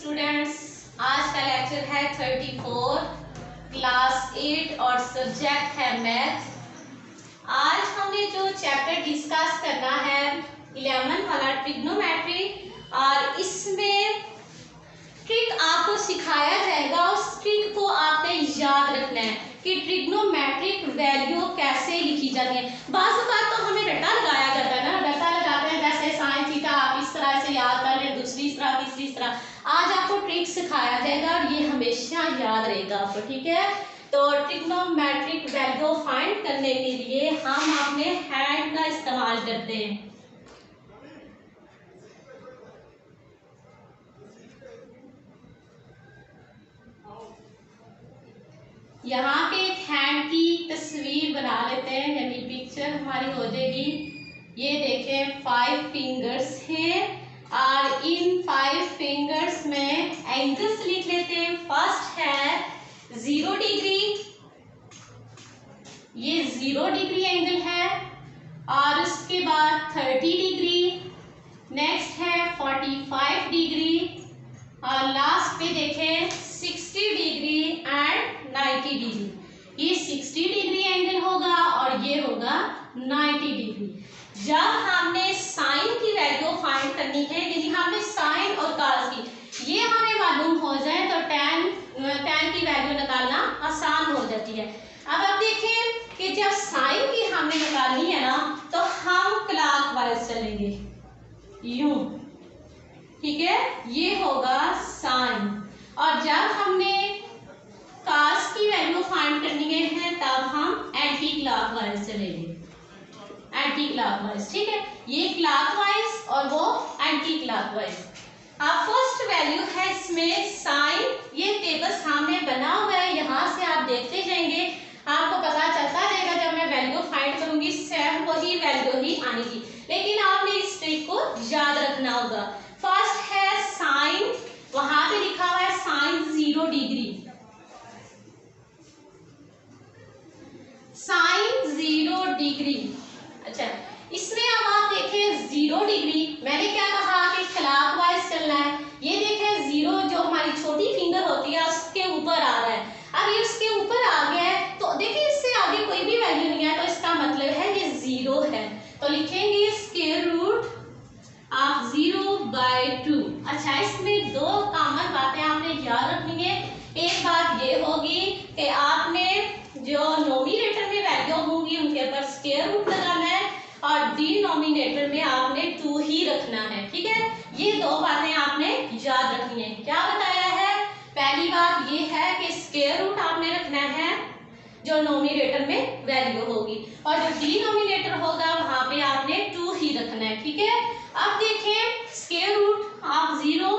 Students, आज का lecture है 34 क्लास 8 और सब्जेक्ट है मैथ। आज हमने जो चैप्टर डिस्कस करना है 11 वाला ट्रिग्नोमेट्री, और इसमें ट्रिक आपको सिखाया जाएगा। उस ट्रिक को आपने याद रखना है कि ट्रिग्नोमेट्रिक वैल्यू कैसे लिखी जाती है। बात तो हमें रट्टा लगाया जाता है ना, रट्टा लगाते हैं जैसे साइन थीटा, आप इस तरह से याद कर लें, दूसरी तरह तीसरी तरह। आज आपको ट्रिक सिखाया जाएगा और ये हमेशा याद रहेगा आपको, ठीक है। तो ट्रिग्नोमेट्रिक वैल्यू फाइंड करने के लिए हम अपने हैंड का इस्तेमाल करते हैं। यहाँ पे एक हैंड की तस्वीर बना लेते हैं, यानी पिक्चर हमारी हो जाएगी। ये देखें 5 फिंगर्स हैं और इन 5 फिंगर्स में एंगल्स लिख लेते हैं। फर्स्ट है 0 डिग्री, ये 0 डिग्री एंगल है, और उसके बाद 30 डिग्री, नेक्स्ट है 45 डिग्री, और लास्ट पे देखें 60 डिग्री एंड 90 डिग्री। ये 60 डिग्री एंगल होगा और ये होगा 90 डिग्री। जब हमने साइन की वैल्यू फाइंड करनी है, यानी हमने साइन और कॉस की ये हमें मालूम हो जाए तो tan की वैल्यू निकालना आसान हो जाती है। अब आप देखें कि जब साइन की हमने निकालनी है ना, तो हम क्लॉकवाइज चलेंगे यूं, ठीक है, ये होगा साइन। और जब हमने कॉस की वैल्यू फाइंड करनी है तब हम एंटी क्लॉकवाइज चलेंगे, एंटी क्लॉकवाइज, ठीक है। ये क्लॉकवाइज और वो एंटी क्लॉकवाइज। अब फर्स्ट वैल्यू है इसमें साइन, ये टेबल सामने बना हुआ है, यहाँ से आप देखते जाएंगे, आपको पता चलता रहेगा जब मैं वैल्यू फाइंड करूंगी सेम वही वैल्यू ही आएगी, लेकिन आपने इस ट्रिक को याद रखना होगा। फर्स्ट है साइन, वहां पे लिखा हुआ है साइन 0 डिग्री, साइन 0 डिग्री। अच्छा, इसमें अब आप देखें 0 डिग्री, मैंने क्या कहा कि क्लॉकवाइज चलना है। ये देखें 0 जो हमारी छोटी फिंगर होती है उसके ऊपर आ रहा है। अब ये उसके ऊपर आ गया है तो देखिए इससे आगे कोई भी वैल्यू नहीं है, तो इसका मतलब है ये 0 है। तो लिखेंगे स्क्वायर रूट ऑफ 0/2। अच्छा, इसमें दो कॉमन बातें आपने याद रखनी है। एक बात ये होगी कि आपने जो नोमिनेटर में वैल्यू होंगी उनके ऊपर स्क्वायर रूट लगाना है, और डिनोमिनेटर में आपने 2 ही रखना है, ठीक है। ये दो बातें आपने याद रखनी है। क्या बताया है? पहली बात ये है कि स्क्वायर रूट आपने रखना है जो नोमिनेटर में वैल्यू होगी, और जो डिनोमिनेटर होगा वहां पे आपने 2 ही रखना है, ठीक है। अब देखें स्क्वायर रूट ऑफ 0,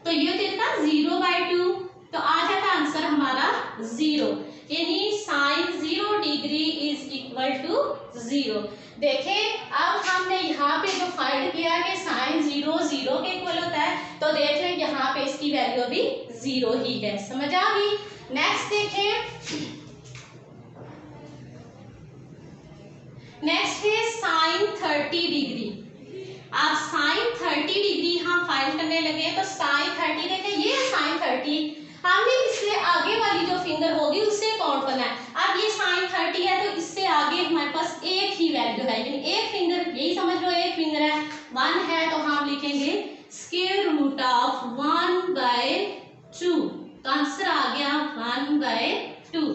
तो ये कितना 0/2, तो आ जाता आंसर हमारा 0, यानी sine 0 degree is equal to 0। देखें अब हमने यहाँ पे जो फाइंड किया कि साइन 0 0 के इक्वल होता है, तो देख लें यहाँ पे इसकी वैल्यू भी 0 ही है। समझ आ गई? नेक्स्ट देखें, नेक्स्ट है साइन 30 डिग्री। अब साइन 30 डिग्री हम फाइंड करने लगे, तो साइन 30 देखें, ये साइन 30, हमने इससे आगे वाली जो फिंगर होगी उससे काउंट करना है। अब ये साइन 30 है तो इससे आगे हमारे पास एक ही वैल्यू है, यानी एक फिंगर, यही समझ लो एक फिंगर है, 1 है, तो हम लिखेंगे स्क्वायर रूट ऑफ 1/2, तो आंसर आ गया 1/2।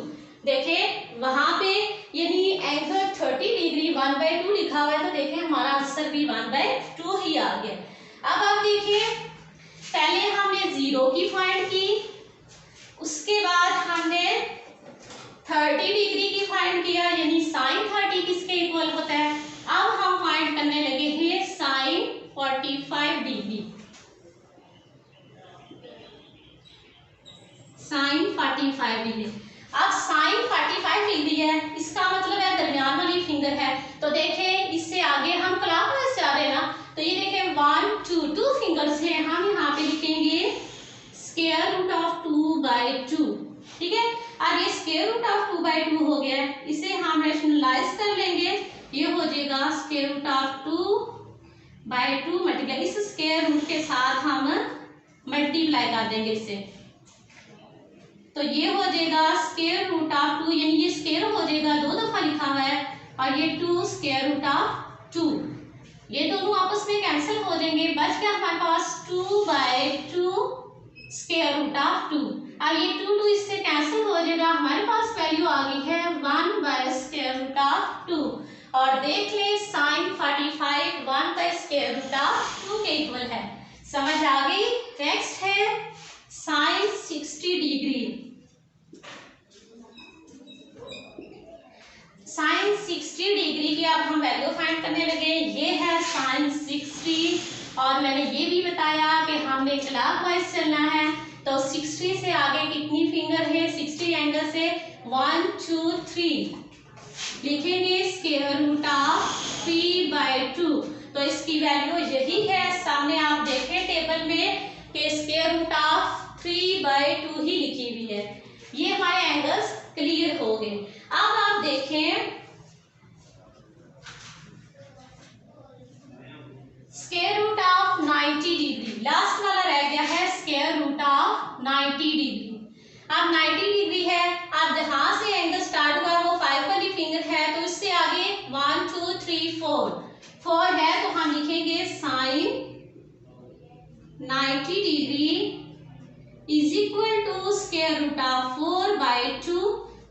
देखें वहां पे यानी एंगल 30 डिग्री 1/2 लिखा हुआ है, तो देखें हमारा आंसर भी 1/2 ही आ गया। अब आप देखिए पहले हमने 0 की फाइंड की, उसके बाद हमने 30 डिग्री की फाइंड किया, यानी साइन 30 किसके इक्वल होता है। अब हम फाइंड करने लगे हैं साइन 45 डिग्री, साइन 45 डिग्री। अब साइन 45 डिग्री है, इसका मतलब है दरमियान वाली फिंगर है, तो देखें इससे आगे हम क्लॉकवाइज जा रहे हैं ना, तो ये देखें 1 2 फिंगर्स हैं, हम यहाँ पे लिखेंगे स्क्वायर रूट ऑफ 2/2, ठीक है। अब ये स्क्वायर रूट ऑफ 2/2 हो गया है, इसे हम रैशनलाइज कर लेंगे, ये हो जाएगा स्क्वायर रूट ऑफ 2/2 मल्टीप्लाई, इस स्क्वायर रूट के साथ हम मल्टीप्लाई कर देंगे इससे, तो ये हो जाएगा स्क्वायर रूट ऑफ 2, यानी ये स्क्वायर हो जाएगा, 2 दफा लिखा हुआ है, और ये 2 स्क्वायर रूट ऑफ 2, ये दोनों आपस में कैंसिल हो जाएंगे, बच गया हमारे पास 2/2 स्क्वायर रूट ऑफ 2। अब ये 2 इससे कैंसिल हो जाएगा, हमारे पास वैल्यू आ गई है 1 स्क्वायर रूट ऑफ 2। और देख ले साइन 45 1 स्क्वायर रूट ऑफ 2 के इक्वल है। समझ आ गई। नेक्स्ट है साइन 60 डिग्री। साइन 60 डिग्री की अब हम वैल्यू फाइंड करने लगे। ये है साइन 60, और मैंने ये भी बताया कि हमें क्लॉकवाइज चलना है, तो 60 से आगे कितनी फिंगर है, 60 एंगल से 1 2 3 लिखेंगे स्क्वायर रूट ऑफ 3/2, तो इसकी वैल्यू यही है। सामने आप देखें टेबल में कि स्क्वायर रूट ऑफ 3/2 ही लिखी हुई है। ये हमारे एंगल्स क्लियर हो गए। अब आप देखें square root of 90 degree, last वाला रह गया है स्क्वायर रूट ऑफ 90 डिग्री। अब 90 डिग्री है, अब जहां से एंगल स्टार्ट हुआ वो 5 वाली फिंगर है, तो इससे आगे 1 2 3 4 है, तो हम लिखेंगे sine 90 degree is equal to square root of 4/2,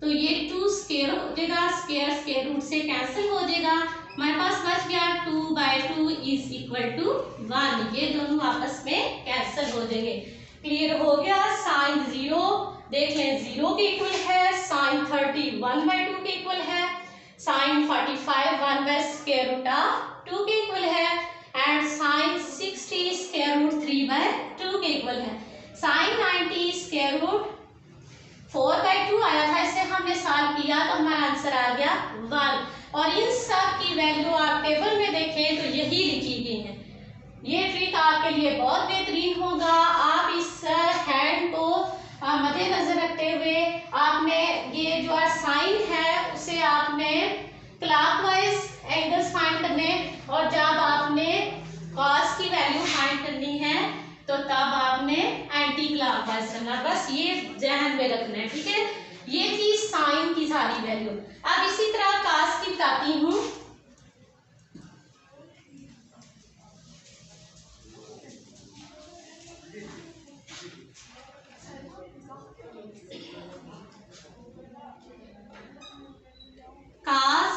तो ये 2 स्क्वायर हो जाएगा, स्क्वायर रूट से कैंसिल हो जाएगा, हमारे पास बच गया 2/2 इज इक्वल टू 1, ये दोनों आपस में कैंसिल हो जाएंगे। क्लियर हो गया। साइन 0 देख लें 0 के इक्वल है, साइन 30 1/2 के इक्वल है, साइन 45 1 स्क्वायर रूट ऑफ 2 के इक्वल है, एंड साइन 60 स्क्वायर रूट 3/2 के इक्वल है। साइन 90 स्क्वायर रूट 4/2 आया था, इससे हमने सॉल्व किया तो हमारा आंसर आ गया 1, और इन सब की वैल्यू आप टेबल में देखें तो यही लिखी गई है। ये ट्रिक आपके लिए बहुत बेहतरीन होगा। आप इस हैंड को मद्देनजर रखते हुए आपने ये जो साइन है उसे आपने क्लॉकवाइज एंगल्स फाइंड करने, और जब आपने कॉस की वैल्यू फाइंड करनी है तो तब आपने एंटी क्लॉकवाइज करना, बस ये ध्यान में रखना है, ठीक है। ये थी साइन की सारी वैल्यू। अब इसी तरह कॉस की बताती हूँ। cos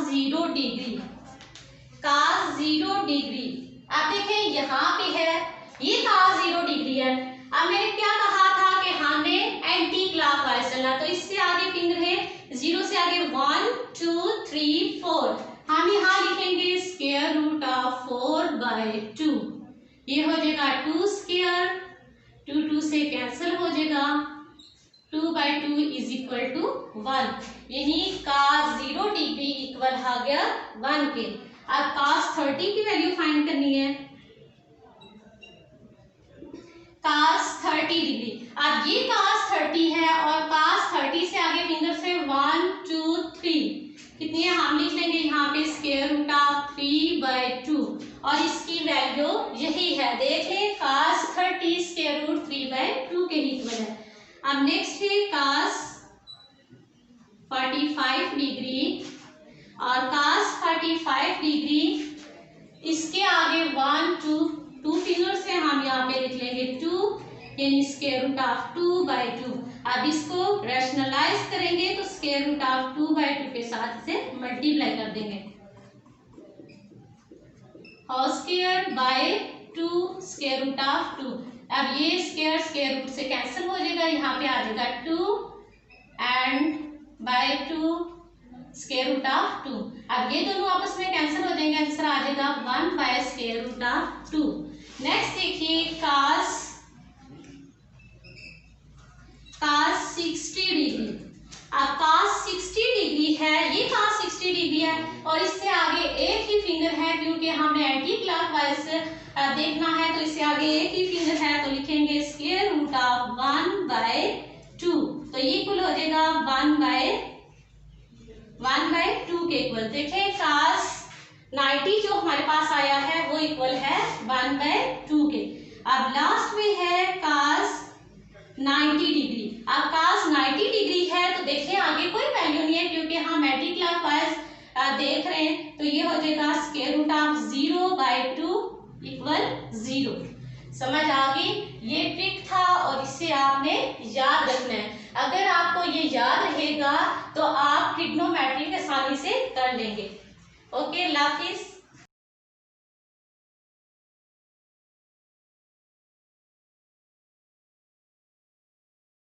0 डिग्री, cos 0 डिग्री, आप देखें यहाँ पे है, ये cos 0 डिग्री है। अब मैंने क्या कहा था कि हमने एंटी क्लॉकवाइज चलना, तो इससे आगे फिंगर है 0 से आगे 1 2 3 4, हम यहाँ लिखेंगे स्क्वायर रूट ऑफ 4/2, ये हो जाएगा 2 स्क्वायर, 2 से कैंसिल हो जाएगा, 2/2 इज इक्वल टू 1, यानी cos 0 डिग्री इक्वल आ गया 1 के। अब cos 30 की वैल्यू फाइंड करनी है, cos 30 डिग्री। अब ये cos 30 है, और cos 30 से आगे फिंगर से 1 2 3 कितनी है हम लिख लेंगे यहाँ पे स्क्वायर रूट ऑफ 3/2, और इसकी वैल्यू यही है। देखें cos 30 स्क्वायर रूट 3/2 के इक्वल है। अब नेक्स्ट है cos 45 डिग्री, और cos 45 डिग्री इसके आगे 1 2 फिंगर से हम यहाँ पे लिख लेंगे 2, यानी स्क्वायर रूट ऑफ 2/2। अब इसको रैशनलाइज करेंगे तो स्क्वायर रूट ऑफ 2/2 के साथ इसे मल्टीप्लाई कर देंगे, whole square by 2 square root of 2। अब ये स्क्वायर रूट से कैंसिल हो जाएगा, यहाँ पे आ जाएगा 2 and by 2 square root of 2। अब ये दोनों आपस में कैंसिल हो जाएंगे, आंसर आ जाएगा 1 by square root of 2। Next देखिए cos 60 डिग्री। अब cos 60 डिग्री है, ये cos 60 डिग्री है, और इससे आगे एक ही फिंगर है, क्योंकि हमने एंटी क्लॉकवाइज देखना है, तो इससे आगे एक ही फिंगर है, तो लिखेंगे स्क्वायर रूट ऑफ 1/2, तो ये इक्वल हो जाएगा 1/2 के इक्वल। देखें cos 90 जो हमारे पास आया है वो इक्वल है 1/2 के। अब लास्ट में है cos 90 डिग्री। अब cos 90 डिग्री है तो देखिए आगे कोई वैल्यू नहीं है क्योंकि हम एंटी क्लॉकवाइज देख रहे हैं, तो ये हो जाएगा स्क्वायर रूट ऑफ 0/2 इक्वल 0। समझ आ गई? ये ट्रिक था और इससे आपने याद रखना है। अगर आपको ये याद रहेगा तो आप ट्रिग्नोमेट्री आसानी से कर लेंगे। ओके, अल्लाह हाफिज।